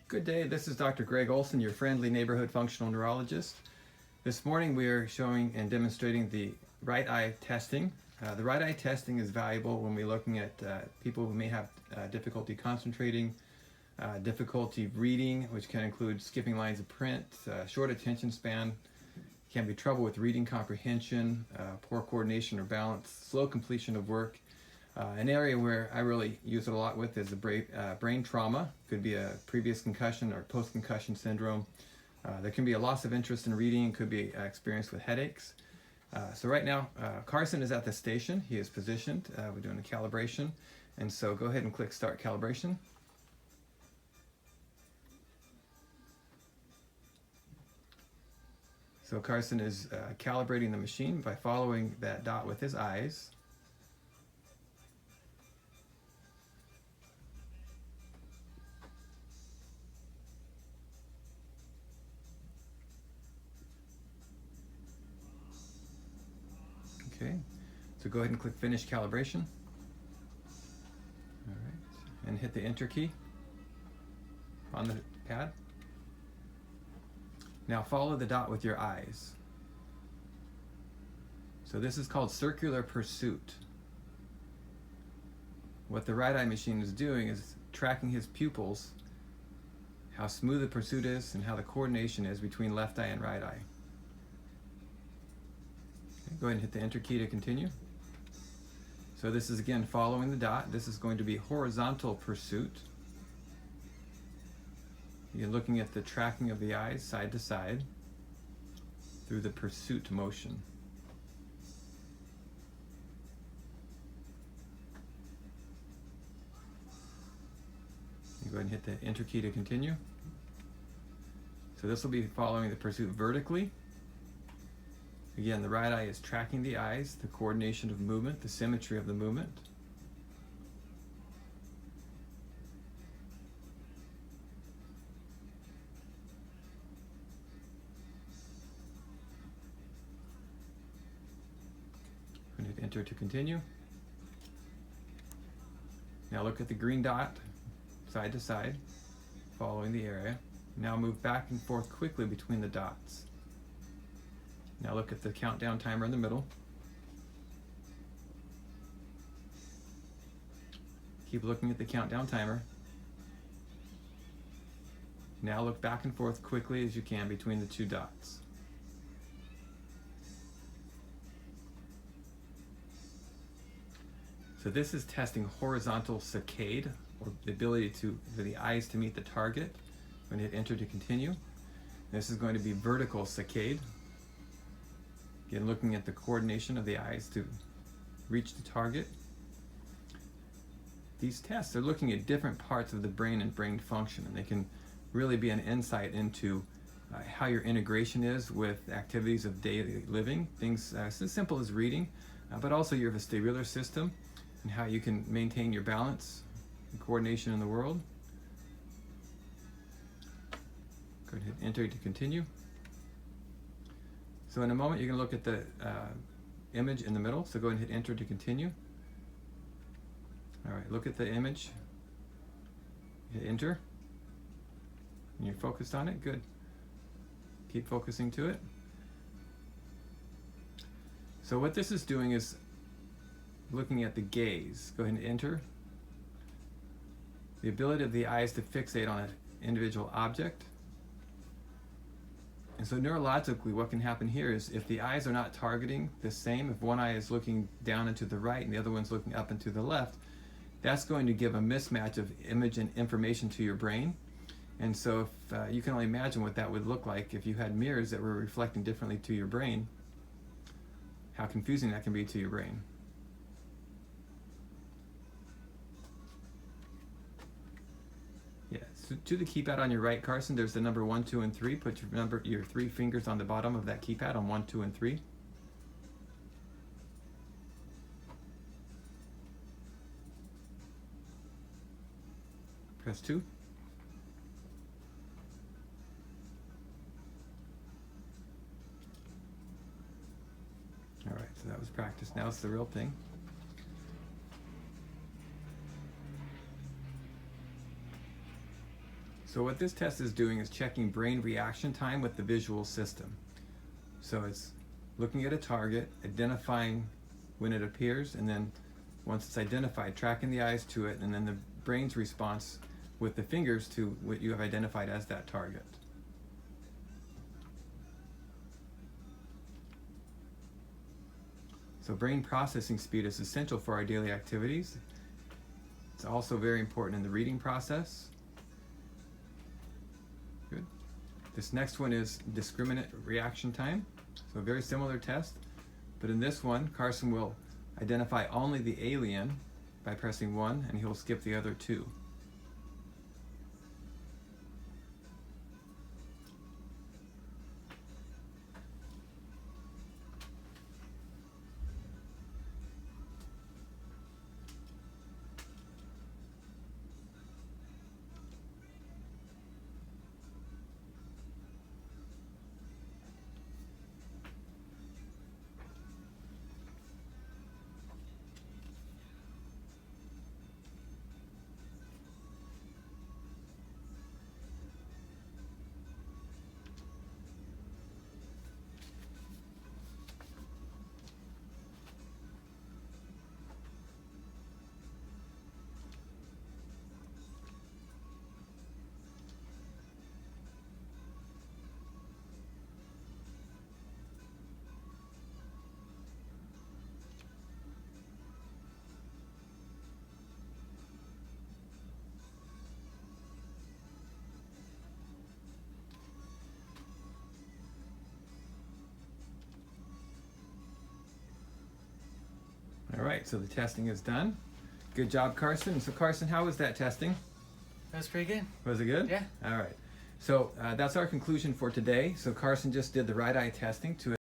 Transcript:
Good day, this is Dr. Greg Olson, your friendly neighborhood functional neurologist. This morning we are showing and demonstrating the right eye testing. The right eye testing is valuable when we're looking at people who may have difficulty concentrating, difficulty reading, which can include skipping lines of print, short attention span, can be trouble with reading comprehension, poor coordination or balance, slow completion of work. An area where I really use it a lot with is the brain trauma. Could be a previous concussion or post-concussion syndrome. There can be a loss of interest in reading, could be experienced with headaches. So right now, Carson is at the station. He is positioned. We're doing a calibration. And so go ahead and click Start Calibration. So Carson is calibrating the machine by following that dot with his eyes. Okay, so go ahead and click Finish Calibration. All right, and hit the Enter key on the pad. Now follow the dot with your eyes. So this is called circular pursuit. What the right eye machine is doing is tracking his pupils, how smooth the pursuit is, and how the coordination is between left eye and right eye. Go ahead and hit the Enter key to continue. So this is again following the dot. This is going to be horizontal pursuit. You're looking at the tracking of the eyes side to side through the pursuit motion. You go ahead and hit the Enter key to continue. So this will be following the pursuit vertically. Again, the right eye is tracking the eyes, the coordination of movement, the symmetry of the movement. I'm going to hit Enter to continue. Now look at the green dot side to side, following the area. Now move back and forth quickly between the dots. Now look at the countdown timer in the middle. Keep looking at the countdown timer. Now look back and forth quickly as you can between the two dots. So this is testing horizontal saccade, or the ability for the eyes to meet the target. I'm going to hit Enter to continue. This is going to be vertical saccade. Again, looking at the coordination of the eyes to reach the target. These tests are looking at different parts of the brain and brain function, and they can really be an insight into how your integration is with activities of daily living, things as simple as reading, but also your vestibular system and how you can maintain your balance and coordination in the world. Go ahead and hit Enter to continue. So in a moment, you're going to look at the image in the middle. So go ahead and hit Enter to continue. All right, look at the image. Hit Enter. And you're focused on it. Good. Keep focusing to it. So what this is doing is looking at the gaze. Go ahead and Enter. The ability of the eyes to fixate on an individual object. And so neurologically, what can happen here is if the eyes are not targeting the same, if one eye is looking down and to the right and the other one's looking up and to the left, that's going to give a mismatch of image and information to your brain. And so if you can only imagine what that would look like if you had mirrors that were reflecting differently to your brain, how confusing that can be to your brain. Yeah, so to the keypad on your right, Carson, there's the number 1, 2, and 3. Put your 3 fingers on the bottom of that keypad on 1, 2, and 3. Press 2. All right, so that was practice. Now it's the real thing. So what this test is doing is checking brain reaction time with the visual system. So it's looking at a target, identifying when it appears, and then once it's identified, tracking the eyes to it, and then the brain's response with the fingers to what you have identified as that target. So brain processing speed is essential for our daily activities. It's also very important in the reading process. Good. This next one is discriminant reaction time. So a very similar test, but in this one, Carson will identify only the alien by pressing 1, and he'll skip the other 2. All right, so the testing is done. Good job, Carson. So Carson, how was that testing? That was pretty good. Was it good? Yeah. All right. So that's our conclusion for today. So Carson just did the right eye testing to